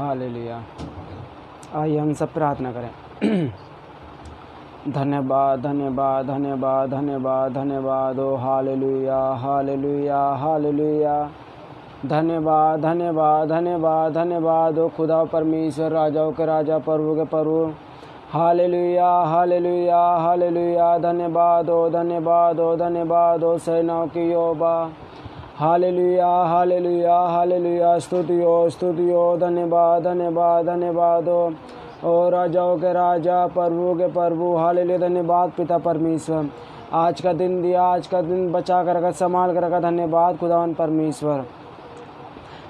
Hallelujah. आइए हम सब प्रार्थना करें। धन्यवाद धन्यवाद धन्यवाद धन्यवाद धन्यवाद। ओ हालेलुया हालेलुया हालेलुया। धन्यवाद धन्यवाद धन्यवाद धन्यवाद। ओ खुदा परमेश्वर, राजाओं के राजा, प्रभु के प्रभु। हालेलुया हालेलुया हालेलुया। धन्यवाद ओ धन्यवाद ओ धन्यवाद। ओ सेनाओं की यहोवा। हालेलुया हालेलुया हालेलुया। स्तुतियो धन्यवाद धन्यवाद धन्यवाद। ओ राजाओं के राजा, प्रभु के प्रभु। हालेलुया। धन्यवाद पिता परमेश्वर, आज का दिन दिया, आज का दिन बचा कर रखा, संभाल कर रखा। धन्यवाद खुदावन परमेश्वर।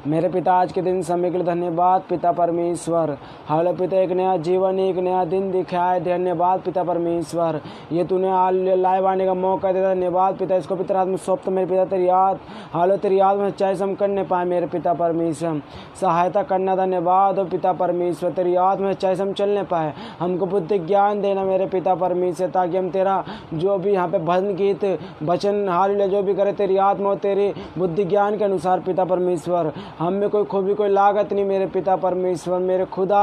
मेरे पिता, आज के दिन समय के लिए धन्यवाद पिता परमेश्वर। हालो पिता, एक नया जीवन, एक नया दिन दिखाया। धन्यवाद पिता परमेश्वर, ये तूने लाइव आने का मौका दिया। धन्यवाद पिता, इसको पिता रात में सौंप मेरे पिता तेरी याद। हालो तेरी याद में चाहे हम करने पाए मेरे पिता परमेश्वर, सहायता करना। धन्यवाद हो पिता परमेश्वर, तेरी याद में चाहे हम चलने पाए, हमको बुद्धि ज्ञान देना मेरे पिता परमेश्वर, ताकि हम तेरा जो भी यहाँ पे भजन गीत वचन हाल जो भी करे तेरी याद में हो, तेरी बुद्धि ज्ञान के अनुसार पिता परमेश्वर। हम में कोई खूबी कोई लागत नहीं मेरे पिता परमेश्वर। मेरे खुदा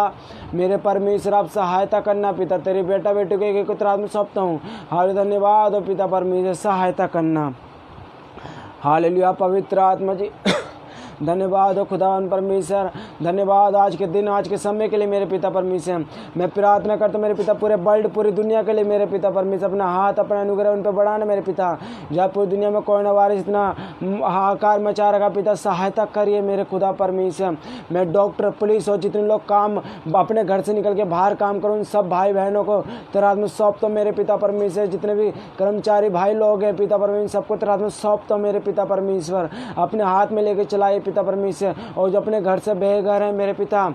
मेरे परमेश्वर, आप सहायता करना पिता। तेरे बेटा बेटे को एक एक रात में सौंपता हूँ। हाल धन्यवाद हो पिता परमेश्वर, सहायता करना। हालेलुया पवित्र आत्मा जी। धन्यवाद हो खुदावन परमेश्वर। धन्यवाद आज के दिन, आज के समय के लिए मेरे पिता परमेश्वर। मैं प्रार्थना करता हूँ मेरे पिता, पूरे वर्ल्ड, पूरी दुनिया के लिए मेरे पिता परमेश्वर। अपना हाथ, अपना अनुग्रह उन पर बढ़ाना मेरे पिता। जहाँ पूरी दुनिया में कोरोना वायरस इतना हाहाकार मचा रखा पिता, सहायता करिए मेरे खुदा परमेश्वर। मैं डॉक्टर, पुलिस और जितने लोग काम अपने घर से निकल के बाहर काम करूँ, उन सब भाई बहनों को तेरा हाथ में सौंपता हूँ मेरे पिता परमेश्वर। जितने भी कर्मचारी भाई लोग हैं पिता परमेश्वर, सबको तेरा हाथ में सौंपता हूँ मेरे पिता परमेश्वर। अपने हाथ में लेके चलाइए पिता परमेश्वर। और जो अपने घर से बेघर हैं मेरे पिता,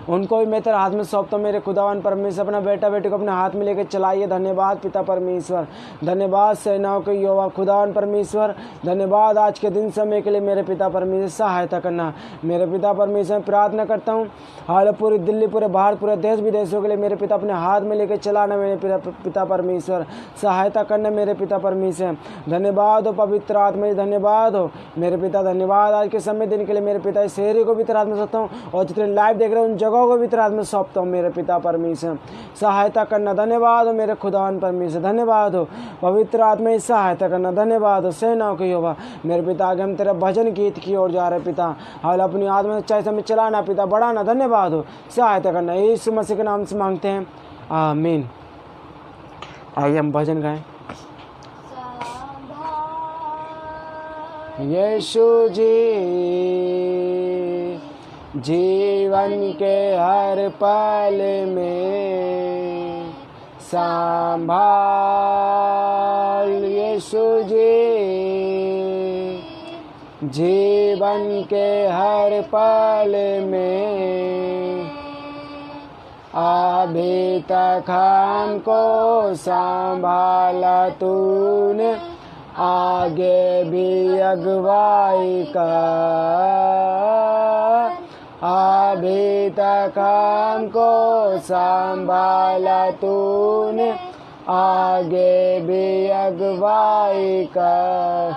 उनको भी मैं तेरे हाथ में सौंपता हूँ मेरे खुदावन परमेश्वर। अपना बेटा बेटी को अपने हाथ में लेकर चलाइए। धन्यवाद पिता परमेश्वर। धन्यवाद सेनाओं के यहोवा खुदावन परमेश्वर। धन्यवाद आज के दिन समय के लिए मेरे पिता परमेश्वर, सहायता करना मेरे पिता परमेश्वर। प्रार्थना करता हूँ हाल पूरी दिल्ली, पूरे भारत, पूरे देश विदेशों के लिए मेरे पिता, अपने हाथ में लेकर चलाना मेरे पिता परमेश्वर, सहायता करना मेरे पिता परमेश्वर। धन्यवाद हो पवित्र आत्मा, धन्यवाद हो मेरे पिता। धन्यवाद आज के समय दिन के लिए मेरे पिता। इस शहरी को भी तेरे हाथ में सौंपता हूँ, और जितने लाइव देख रहे हैं उन जगहों को भी तेरे हाथ में सौंपता हूँ मेरे पिता परमेश्वर, सहायता करना। धन्यवाद हो मेरे खुदावन परमेश्वर। धन्यवाद हो पवित्र आत्मा, सहायता करना। धन्यवाद हो सेनाओं के यहोवा मेरे पिता। आगे हम तेरे भजन गीत की ओर जा रहे पिता। हाल अपनी आत्मा चाहे समय चलाना पिता, बढ़ाना। धन्यवाद हो, सहायता करना। यीशु मसीह के नाम से मांगते हैं, आमीन। आइए हम भजन गाएं। यीशु जी जीवन के हर पल में संभाल, यीशु जी जीवन के हर पल में। अभी तक हमको संभाला तूने, आगे भी अगुवाई कर। अभी तक हमको संभाला तूने, आगे भी अगुवाई कर।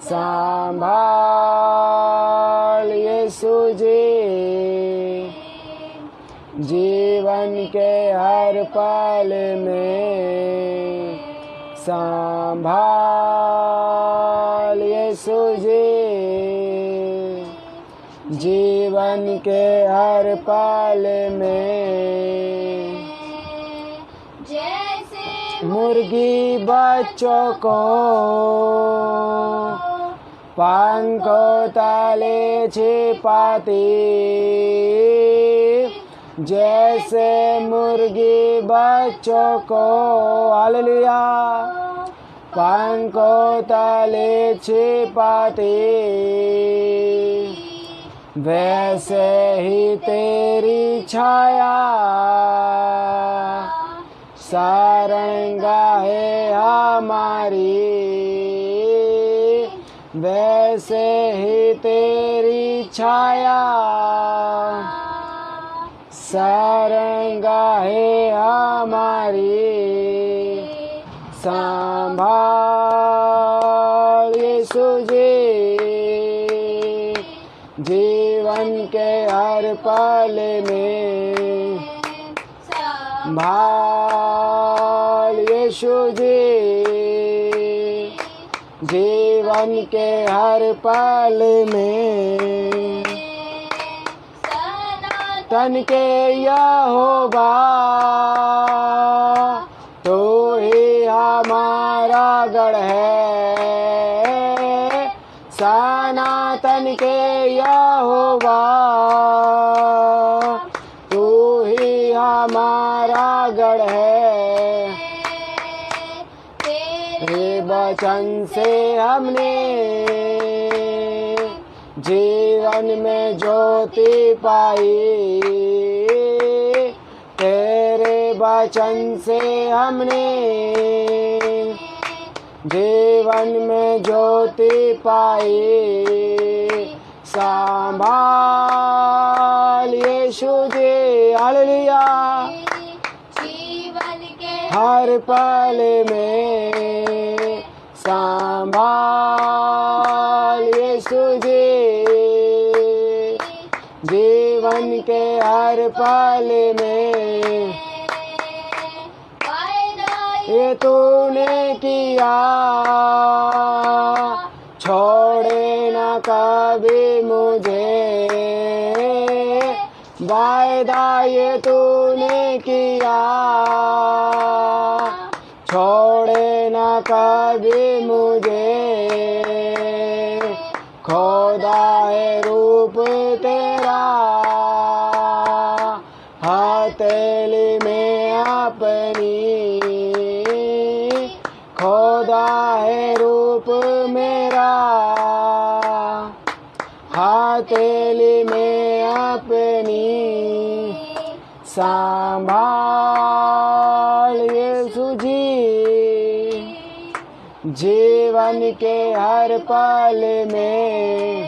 संभाल यीशु जी जीवन के हर पल में। संभाल यीशु जी जीवन के हर पल में। जैसे मुर्गी बच्चों को पंखों तले छिपाती, जैसे मुर्गी बच्चों को हालेलुया पंखों तले छिपाती, वैसे ही तेरी छाया शरणगाह हमारी। वैसे ही तेरी छाया शरणगाह हमारी। संभाल यीशु जी जीवन के हर पल में संभाल यीशु जी, जीवन के हर पल में सनातन के यहोवा तू ही हमारा गढ़ है, सनातन के यहोवा तू ही हमारा गढ़ है। तेरे वचन से हमने जीवन में ज्योति पाई, तेरे वचन से हमने जीवन में ज्योति पाई। संभाल यीशु जी, हालेलुया, जीवन के हर पल में संभाल यीशु जी, जीवन के हर पल में ये तूने किया, छोड़े न कभी मुझे, वायदा ये तूने किया, छोड़े न कभी मुझे। खुदा है रूप तेरा हथेली में अपनी, खुदा है रूप मेरा हथेली में अपनी। संभाल यीशु जी, जीवन के हर पल में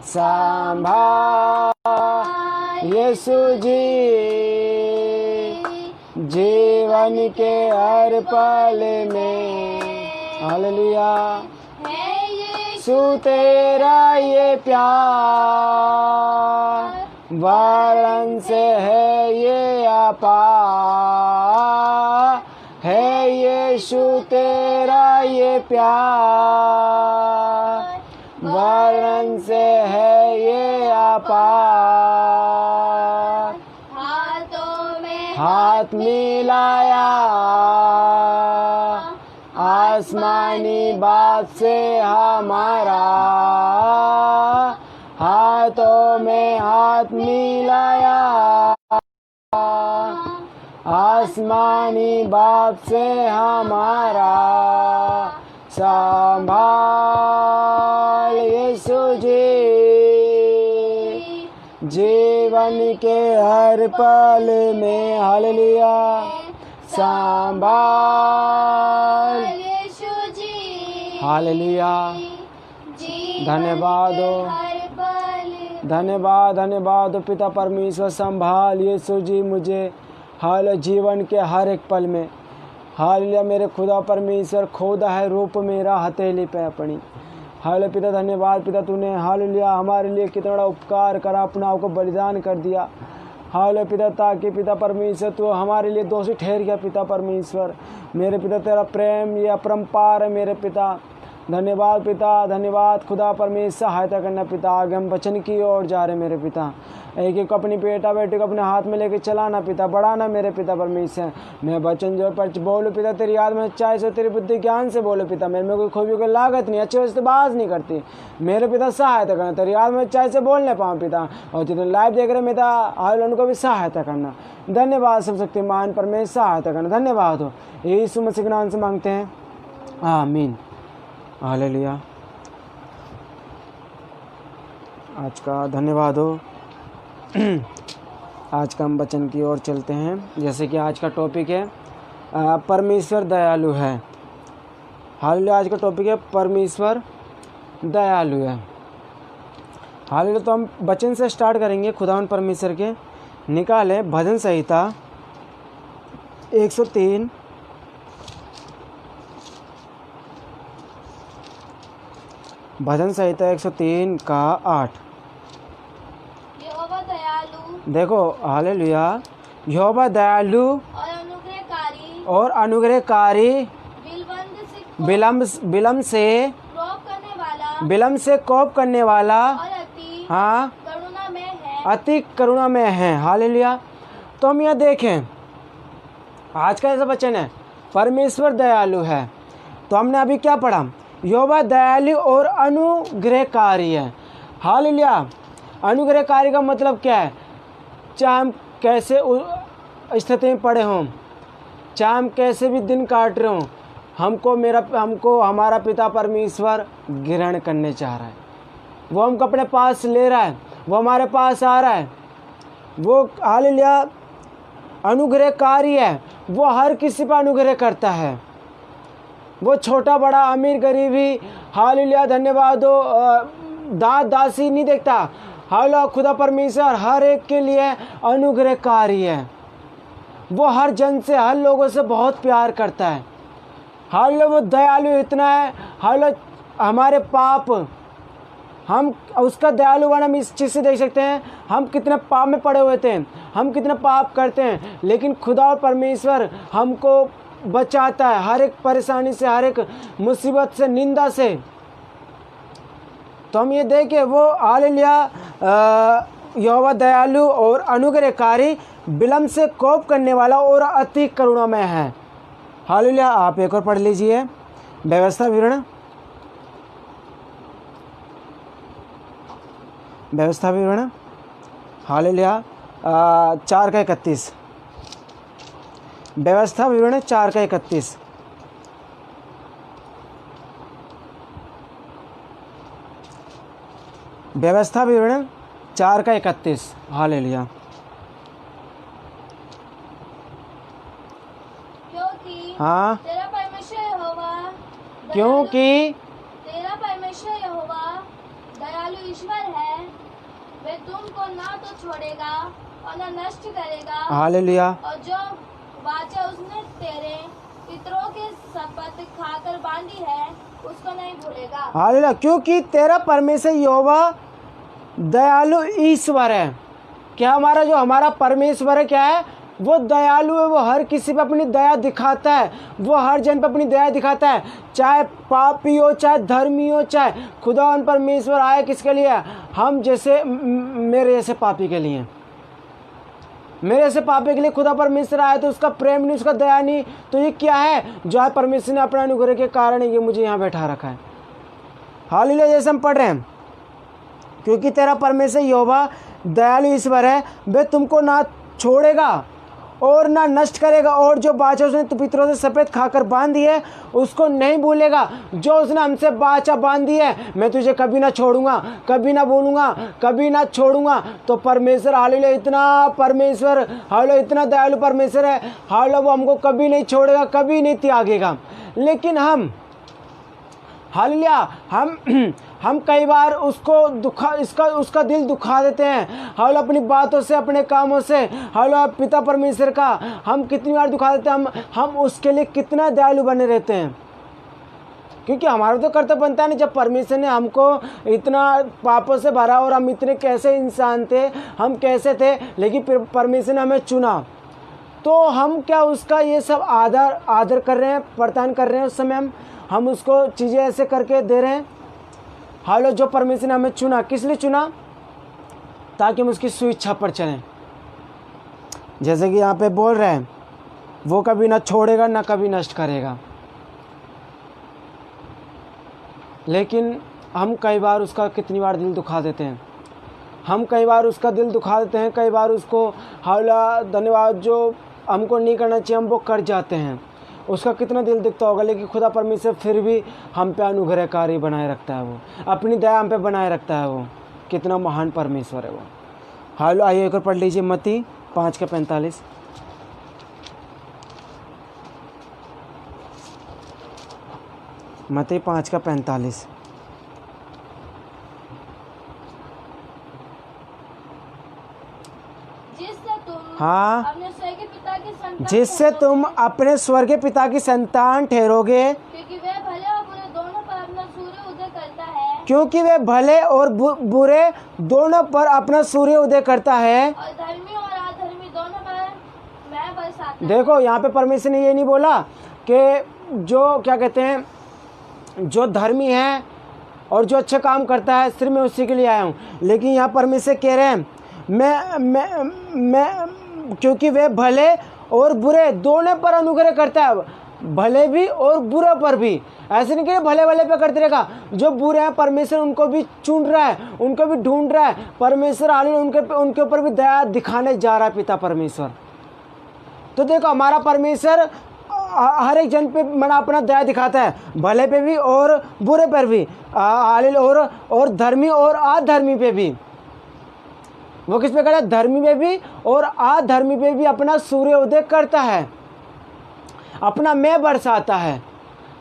संभाल यीशु जी, जीवन के हर पल में। हालेलुया, यीशु तेरा ये प्यार वर्णन से है ये अपार, है यीशु तेरा ये प्यार वर्णन से है ये अपार। हाथ मिलाया आसमानी बात से हमारा, हाथों में हाथ मिलाया आसमानी बात से हमारा। संभाल यीशु जी, जीवन के हर पल में। हालेलुया, संभाल यीशु जी, हालेलुया, धन्यवाद हो, धन्यवाद धन्यवाद हो पिता परमेश्वर। संभाल यीशु जी मुझे, हाल जीवन के हर एक पल में। हालेलुया, मेरे खुदा परमेश्वर, खोदा है रूप मेरा हथेली पे अपनी। हाल पिता धन्यवाद पिता, तूने हालेलुया हमारे लिए कितना बड़ा उपकार करा, अपना आपको बलिदान कर दिया। हाल पिता, ताकि पिता परमेश्वर तू हमारे लिए दोषी ठहर गया पिता परमेश्वर। मेरे पिता तेरा प्रेम ये अपरंपार है मेरे पिता। धन्यवाद पिता, धन्यवाद खुदा परमेश्वर, सहायता करना पिता। आगे हम वचन की ओर जा रहे मेरे पिता, एक एक अपनी बेटा बेटी को अपने हाथ में लेके चलाना पिता, बढ़ाना मेरे पिता परमेश्वर। मैं वचन जो पर बोलो पिता, तेरी याद में अच्छाई से, तेरी बुद्धि ज्ञान से बोलो पिता। मेरे में कोई खूबी कोई लागत नहीं, अच्छे से बात नहीं करती मेरे पिता, सहायता करना। तेरी याद में अच्छाई से बोलने पाऊँ पिता, और जितने लाइव देख रहे पिता हाल उनको भी सहायता करना। धन्यवाद सब शक्तिमान परमेश्वर, सहायता करना। धन्यवाद हो, यीशु मसीह के नाम से मांगते हैं, आमीन। हालेलुया, आज का धन्यवाद हो। आज का हम वचन की ओर चलते हैं। जैसे कि आज का टॉपिक है परमेश्वर दयालु है। हालेलुया, आज का टॉपिक है परमेश्वर दयालु है। हालेलुया, तो हम वचन से स्टार्ट करेंगे। खुदावन परमेश्वर के निकाले भजन संहिता 103 भजन संहिता 103 का 8। देखो हालेलुया, यहोवा दयालु और अनुग्रहकारी, विलम्ब से कोप करने वाला, हाँ, अति करुणामय है। हालेलुया। तो हम यहाँ देखें, आज का ऐसा वचन है, परमेश्वर दयालु है। तो हमने अभी क्या पढ़ा? यहोवा दयालु और अनुग्रहकारी है। हालेलुया। अनुग्रहकारी का मतलब क्या है? चाहे हम कैसे स्थिति में पड़े हों, चाहे हम कैसे भी दिन काट रहे हों, हमको हमारा पिता परमेश्वर ग्रहण करने चाह रहा है। वो हमको अपने पास ले रहा है, वो हमारे पास आ रहा है। वो हालेलुया अनुग्रहकारी है। वो हर किसी पर अनुग्रह करता है। वो छोटा बड़ा अमीर गरीब ही, हालेलुया धन्यवाद हो, दास दासी नहीं देखता। हालेलुया खुदा परमेश्वर हर एक के लिए अनुग्रहकारी है। वो हर जन से, हर लोगों से बहुत प्यार करता है। हालेलुया वो दयालु इतना है। हालेलुया हमारे पाप, हम उसका दयालु बना हम इस चीज़ से देख सकते हैं, हम कितने पाप में पड़े हुए थे, हम कितने पाप करते हैं, लेकिन खुदा और परमेश्वर हमको बचाता है हर एक परेशानी से, हर एक मुसीबत से, निंदा से। तो हम ये देखें, वो हालेलुया यहोवा दयालु और अनुग्रहकारी, विलम्ब से कोप करने वाला और अति करुणामय है। हालेलुया। आप एक और पढ़ लीजिए, व्यवस्था विवरण, व्यवस्था विवरण, हालेलुया 4:31, व्यवस्था विवरण 4:31। व्यवस्था विवरण 4:31। हालेलुया। हाँ, क्योंकि तेरा परमेश्वर यहोवा दयालु ईश्वर है, वे तुमको ना तो छोड़ेगा और ना नष्ट करेगा। हालेलुया। और जो वाचा उसने तेरे पितरों के शपथ खाकर बांधी है, उसको नहीं भूलेगा। हालेलुया। क्योंकि तेरा परमेश्वर यहोवा दयालु ईश्वर है। क्या हमारा परमेश्वर है, क्या है? वो दयालु है। वो हर किसी पे अपनी दया दिखाता है। वो हर जन पे अपनी दया दिखाता है, चाहे पापी हो, चाहे धर्मी हो, चाहे खुदा परमेश्वर आए किसके लिए? हम जैसे, मेरे जैसे पापी के लिए, मेरे जैसे पापी के लिए खुदा परमेश्वर आया। तो उसका प्रेम नहीं, उसका दया नहीं, तो ये क्या है? जो है परमेश्वर ने अपने अनुग्रह के कारण ये मुझे यहाँ बैठा रखा है। हालेलुया। जैसे हम पढ़ रहे हैं, क्योंकि तेरा परमेश्वर यहोवा दयालु ईश्वर है, वे तुमको ना छोड़ेगा और ना नष्ट करेगा। और जो बाचा उसने पितरों से सफेद खाकर बांधी है, उसको नहीं भूलेगा। जो उसने हमसे बाचा बांधी है, मैं तुझे कभी ना छोड़ूंगा, कभी ना बोलूँगा, कभी ना छोड़ूंगा। तो परमेश्वर हालेलुया इतना परमेश्वर, हालेलुया इतना दयालु परमेश्वर है। हालेलुया वो हमको कभी नहीं छोड़ेगा, कभी नहीं त्यागेगा। लेकिन हम हालेलुया हम कई बार उसका दिल दुखा देते हैं। हालेलुया अपनी बातों से, अपने कामों से। हालेलुया पिता परमेश्वर का हम कितनी बार दुखा देते हैं। हम उसके लिए कितना दयालु बने रहते हैं, क्योंकि हमारा तो कर्तव्य बनता है ना। जब परमेश्वर ने हमको इतना पापों से भरा और हम इतने कैसे इंसान थे, हम कैसे थे, लेकिन परमेश्वर ने हमें चुना, तो हम क्या उसका ये सब आदर कर रहे हैं, प्रदान कर रहे हैं। उस समय हम उसको चीज़ें ऐसे करके दे रहे हैं। हालेलुया जो परमेश्वर ने हमें चुना, किस लिए चुना? ताकि हम उसकी सुइच्छा पर चलें। जैसे कि यहाँ पे बोल रहे हैं, वो कभी ना छोड़ेगा ना कभी नष्ट करेगा। लेकिन हम कई बार उसका कितनी बार दिल दुखा देते हैं। हम कई बार उसका दिल दुखा देते हैं, कई बार उसको हालेलुया धन्यवाद जो हमको नहीं करना चाहिए हम वो कर जाते हैं। उसका कितना दिल दिखता होगा, लेकिन खुदा परमेश्वर फिर भी हम पे अनुग्रहकारी बनाए रखता है। वो अपनी दया हम पे बनाए रखता है। वो कितना महान परमेश्वर है वो। हालेलुया। आइए एक और पढ़ लीजिए, मत्ती 5:45। मत्ती 5:45। हाँ, जिससे तुम अपने स्वर्गीय पिता की संतान ठहरोगे, क्योंकि वह भले और बुरे दोनों पर अपना सूर्य उदय करता है। क्योंकि वे भले और बुरे दोनों पर अपना सूर्य उदय करता है। और धर्मी और अधर्मी दोनों पर मैं बरसाता है। देखो यहाँ पे परमेश्वर ने ये नहीं बोला कि जो क्या कहते हैं, जो धर्मी है और जो अच्छे काम करता है सिर्फ मैं उसी के लिए आया हूँ, लेकिन यहाँ परमेश्वर कह रहे हैं मैं क्योंकि वे भले और बुरे दोनों पर अनुग्रह करता है, भले भी और बुरे पर भी। ऐसे नहीं कि भले भले पे करते रहेगा, जो बुरे हैं परमेश्वर उनको भी चुन रहा है, उनको भी ढूंढ रहा है। परमेश्वर हालेलुया उनके ऊपर भी दया दिखाने जा रहा है पिता परमेश्वर। तो देखो हमारा परमेश्वर हर एक जन पे मना अपना दया दिखाता है, भले पे भी और बुरे पर भी, और धर्मी और अधर्मी पे भी। वो किस पे करता है? धर्मी पे भी और अधर्मी पे भी अपना सूर्य उदय करता है, अपना मैं बरसाता है।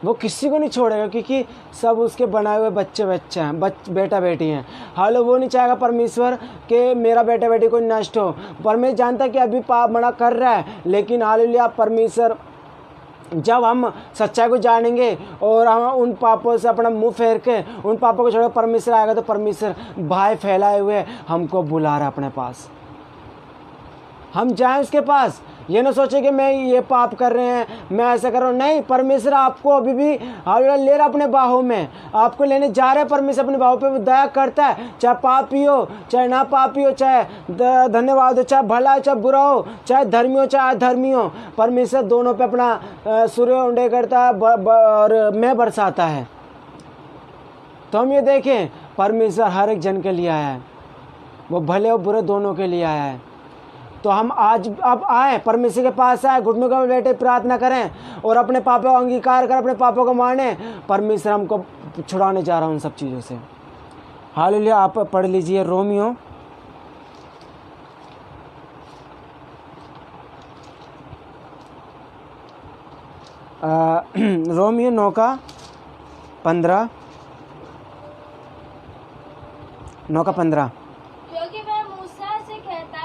वो किसी को नहीं छोड़ेगा, क्योंकि सब उसके बनाए हुए बच्चे हैं, बेटा बेटी हैं। हालो वो नहीं चाहेगा परमेश्वर कि मेरा बेटा बेटी कोई नष्ट हो। परमेश्वर जानता है कि अभी पाप मना कर रहा है, लेकिन हालेलुया परमेश्वर जब हम सच्चाई को जानेंगे और हम उन पापों से अपना मुंह फेर के उन पापों को छोड़कर परमेश्वर आएगा, तो परमेश्वर भाई फैलाए हुए हमको बुला रहा है अपने पास। हम जाएं उसके पास, ये ना सोचे कि मैं ये पाप कर रहे हैं, मैं ऐसा कर रहा हूँ। नहीं, परमेश्वर आपको अभी भी ले रहा अपने बाहों में, आपको लेने जा रहे हैं। परमेश्वर अपने बाहों पे दया करता है, चाहे पापी हो चाहे ना पापी हो, चाहे धन्यवाद हो चाहे भला हो चाहे बुरा हो, चाहे धर्मी हो चाहे अधर्मी हो। परमेश्वर दोनों पे अपना सूर्य उदय करता है और मैं बरसाता है। तो हम ये देखें, परमेश्वर हर एक जन के लिए आया है, वो भले और बुरे दोनों के लिए आया है। तो हम आज अब आए परमेश्वर के पास, आए घुटनों के बैठे प्रार्थना करें और अपने पापों का अंगीकार कर अपने पापों को माने। परमेश्वर हमको छुड़ाने जा रहा है उन सब चीज़ों से। हालेलुया। आप पढ़ लीजिए रोमियो रोमियो 9:15 9:15।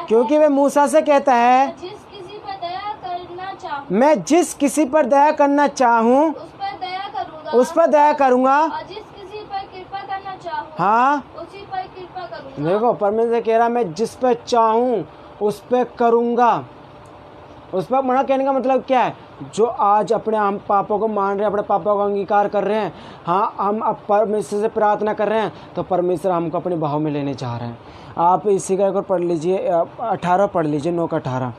क्योंकि वे मूसा से कहता है मैं जिस किसी पर दया करना चाहूँ उस पर दया करूँगा और जिस किसी पर कृपा करना चाहूँ हाँ उसी पर कृपा करूँगा। देखो परमेश्वर कह रहा है मैं जिस पर चाहूँ उस पर करूँगा। उस पर मना कहने का मतलब क्या है? जो आज अपने हम पापों को मान रहे हैं, अपने पापों का अंगीकार कर रहे हैं, हाँ हम अब परमेश्वर से प्रार्थना कर रहे हैं, तो परमेश्वर हमको अपने बाहों में लेने जा रहे हैं। आप इसी का एक और पढ़ लीजिए 18 पढ़ लीजिए 9:18।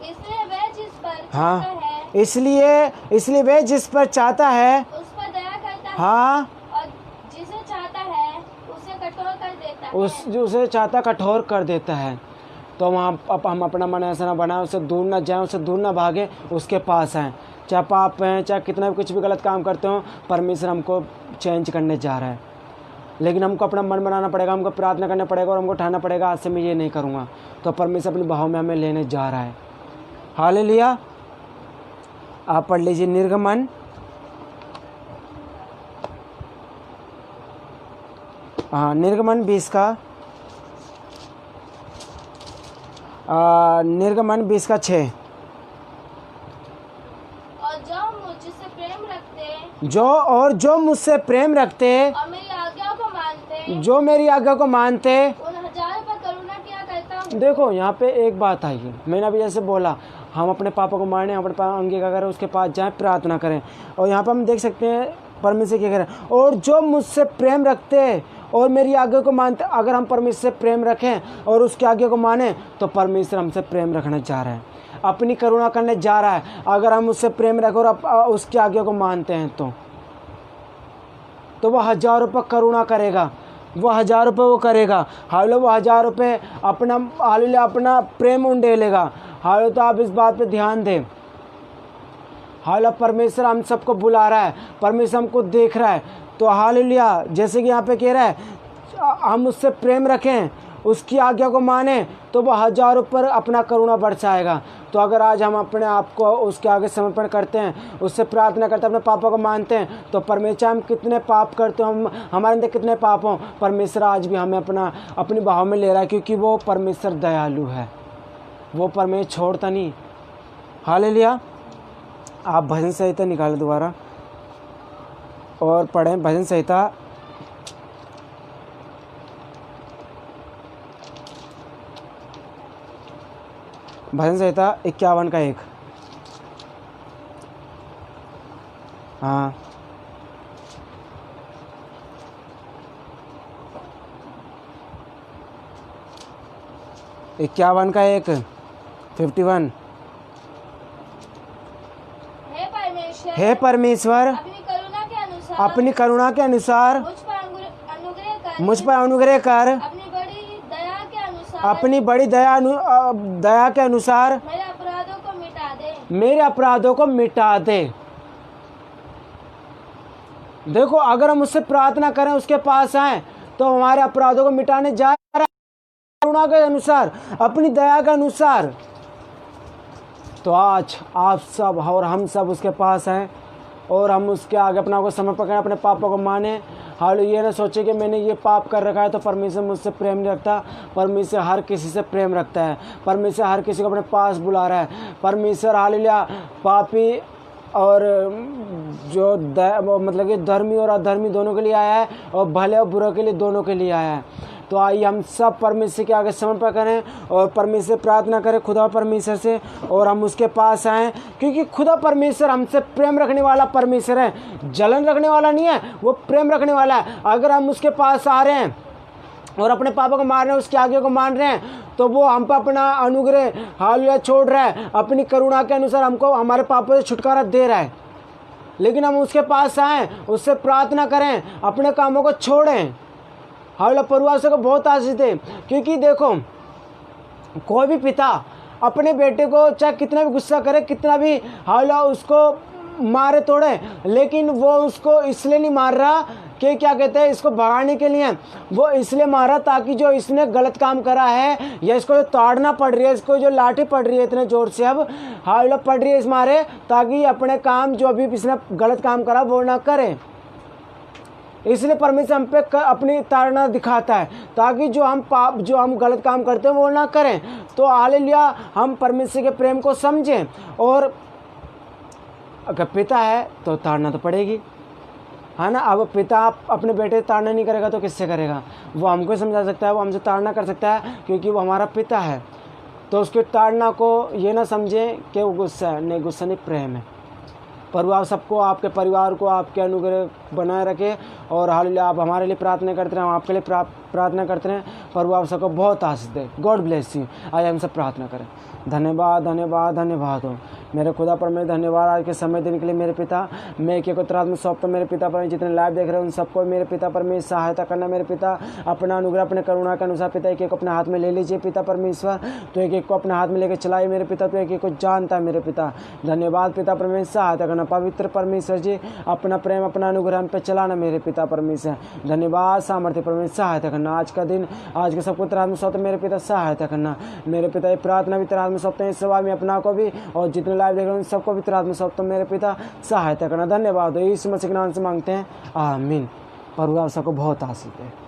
इसलिए वह जिस पर हाँ चाहता है इसलिए वह जिस पर चाहता है उस पर दया करता है हाँ और जिसे चाहता है उसे कठोर कर देता है। उसे चाहता कठोर कर देता है। तो हम अपना मन ऐसा ना बनाए, उससे दूर ना जाएं, उससे दूर ना भागे, उसके पास आएँ। चाहे पाप हैं चाहे कितना भी कुछ भी गलत काम करते हो, परमेश्वर हमको चेंज करने जा रहा है। लेकिन हमको अपना मन बनाना पड़ेगा, हमको प्रार्थना करना पड़ेगा और हमको ठाना पड़ेगा आज से मैं ये नहीं करूँगा। तो परमेश्वर अपनी बाहों में हमें लेने जा रहा है। हालेलुया। आप पढ़ लीजिए निर्गमन निर्गमन 20:6। जो मुझसे प्रेम रखते और मेरी आज्ञा को मानते जो मेरी आज्ञा को मानते उन हजारों पर करुणा किया करता हूँ। देखो यहाँ पे एक बात आई है, मैंने अभी जैसे बोला हम अपने पापों को माने, अपने अंगीकार करें, उसके पास जाएं, प्रार्थना करें। और यहाँ पर हम देख सकते हैं परमेश्वर क्या करें, और जो मुझसे प्रेम रखते और मेरी आज्ञा को मानते। अगर हम परमेश्वर से प्रेम रखें और उसकी आज्ञा को माने, तो परमेश्वर हमसे प्रेम रखने जा रहा है, अपनी करुणा करने जा रहा है। अगर हम उससे प्रेम रखें और उसकी आज्ञा को मानते हैं, तो वो 1000 रुपये करुणा करेगा, वो 1000 रुपये वो करेगा। हालो वो 1000 रुपये अपना प्रेम उंडेलेगा। हालो तो आप इस बात पे ध्यान दें। हालो परमेश्वर हम सबको बुला रहा है, परमेश्वर हमको देख रहा है। तो हालेलुया, जैसे कि यहाँ पे कह रहा है हम उससे प्रेम रखें, उसकी आज्ञा को माने, तो वो 1000 पर अपना करुणा बरसाएगा। तो अगर आज हम अपने आप को उसके आगे समर्पण करते हैं, उससे प्रार्थना करते हैं, अपने पापों को मानते हैं, तो परमेश्वर हम कितने पाप करते हो, हमारे अंदर कितने पाप हों, परमेश्वर आज भी हमें अपनी बाहों में ले रहा है, क्योंकि वो परमेश्वर दयालु है, वो परमेश्वर छोड़ता नहीं। हालेलुया। आप भजन संहिता निकालें दोबारा और पढ़ें भजन संहिता 51 का 1। हाँ, 51 का 1, 51। हे परमेश्वर, अपनी करुणा के अनुसार मुझ पर अनुग्रह कर, अपनी बड़ी दया के अनुसार मेरे अपराधों को मिटा दे। देखो, अगर हम उससे प्रार्थना करें, उसके पास आए, तो हमारे अपराधों को मिटाने जा रहा है करुणा के अनुसार, अपनी दया के अनुसार। तो आज आप सब और हम सब उसके पास हैं और हम उसके आगे अपना को समर्पण करें, अपने पापों को माने। हाल ये ना सोचे कि मैंने ये पाप कर रखा है तो परमेश्वर मुझसे प्रेम नहीं रखता। परमेश्वर हर किसी से प्रेम रखता है। परमेश्वर हर किसी को अपने पास बुला रहा है। परमेश्वर हालेलुया पापी और जो मतलब कि धर्मी और अधर्मी दोनों के लिए आया है, और भले और बुरे के लिए दोनों के लिए आया है। तो आइए हम सब परमेश्वर के आगे समर्पण करें और परमेश्वर प्रार्थना करें खुदा परमेश्वर से, और हम उसके पास आएँ, क्योंकि खुदा परमेश्वर हमसे प्रेम रखने वाला परमेश्वर है, जलन रखने वाला नहीं है, वो प्रेम रखने वाला है। अगर हम उसके पास आ रहे हैं और अपने पापा को मान रहे हैं, उसकी आज्ञा को मान रहे हैं, तो वो हम पर अपना अनुग्रह हालेलुया छोड़ रहा है, अपनी करुणा के अनुसार हमको हमारे पापों से छुटकारा दे रहा है। लेकिन हम उसके पास आएँ, उससे प्रार्थना करें, अपने कामों को छोड़ें। हालेलुया परिवार से को बहुत आशीष दे, क्योंकि देखो, कोई भी पिता अपने बेटे को चाहे कितना भी गुस्सा करे, कितना भी हालेलुया उसको मारे तोड़े, लेकिन वो उसको इसलिए नहीं मार रहा कि क्या कहते हैं, इसको भगाने के लिए। वो इसलिए मारा ताकि जो इसने गलत काम करा है, या इसको जो ताड़ना पड़ रही है, इसको जो लाठी पड़ रही है इतने जोर से, अब हालेलुया पड़ रही है इस मारे, ताकि अपने काम जो अभी इसने गलत काम करा वो ना करे। इसलिए परमेश्वर हम पे अपनी ताड़ना दिखाता है, ताकि जो हम गलत काम करते हैं वो ना करें। तो हालेलुया हम परमेश्वर के प्रेम को समझें, और अगर पिता है तो ताड़ना तो पड़ेगी, है ना। अब पिता अपने बेटे ताड़ना नहीं करेगा तो किससे करेगा? वो हमको समझा सकता है, वो हमसे ताड़ना कर सकता है, क्योंकि वो हमारा पिता है। तो उसकी ताड़ना को ये ना समझें कि वो गुस्सा है, नहीं, गुस्सा नहीं, प्रेम है। परिवार सबको, आपके परिवार को आपके अनुग्रह बनाए रखे, और हालेलुया आप हमारे लिए प्रार्थना करते रहें, हम आपके लिए प्रार्थना करते रहें। परिवार सबको बहुत आशीष दे। God bless you. आइए हम सब प्रार्थना करें। धन्यवाद धन्यवाद धन्यवाद हो मेरे खुदा पर, मेरे धन्यवाद आज के समय देने के लिए मेरे पिता। मैं एक एक में सौंपता मेरे पिता पर, जितने लाइव देख रहे हैं उन सबको मेरे पिता पर मेरी सहायता करना मेरे पिता। अपना अनुग्रह अपने करुणा के अनुसार पिता एक एक अपने हाथ में ले लीजिए पिता परमेश्वर। तो एक एक को अपने हाथ में लेकर चलाइए मेरे पिता, तो एक एक को जानता है मेरे पिता। धन्यवाद पिता परमेश्वर, सहायता करना पवित्र परमेश्वर जी, अपना प्रेम अपना अनुग्रह हम पे चलाना मेरे पिता परमेश्वर। धन्यवाद सामर्थ्य परमेश्वर, सहायता करना आज का दिन, आज के सबको तेरे हाथ में सौंपते मेरे पिता, सहायता करना मेरे पिता। ये प्रार्थना भी तेरे हाथ में सौंपते हैं, इस सवाल में अपना को भी, और जितने लाइव देख रहे हैं सबको भी तेरे हाथ में सौंपते मेरे पिता, सहायता करना। धन्यवाद यीशु मसीह के नाम से मांगते हैं, आमीन। प्रभु आप सबको बहुत आशीष दे।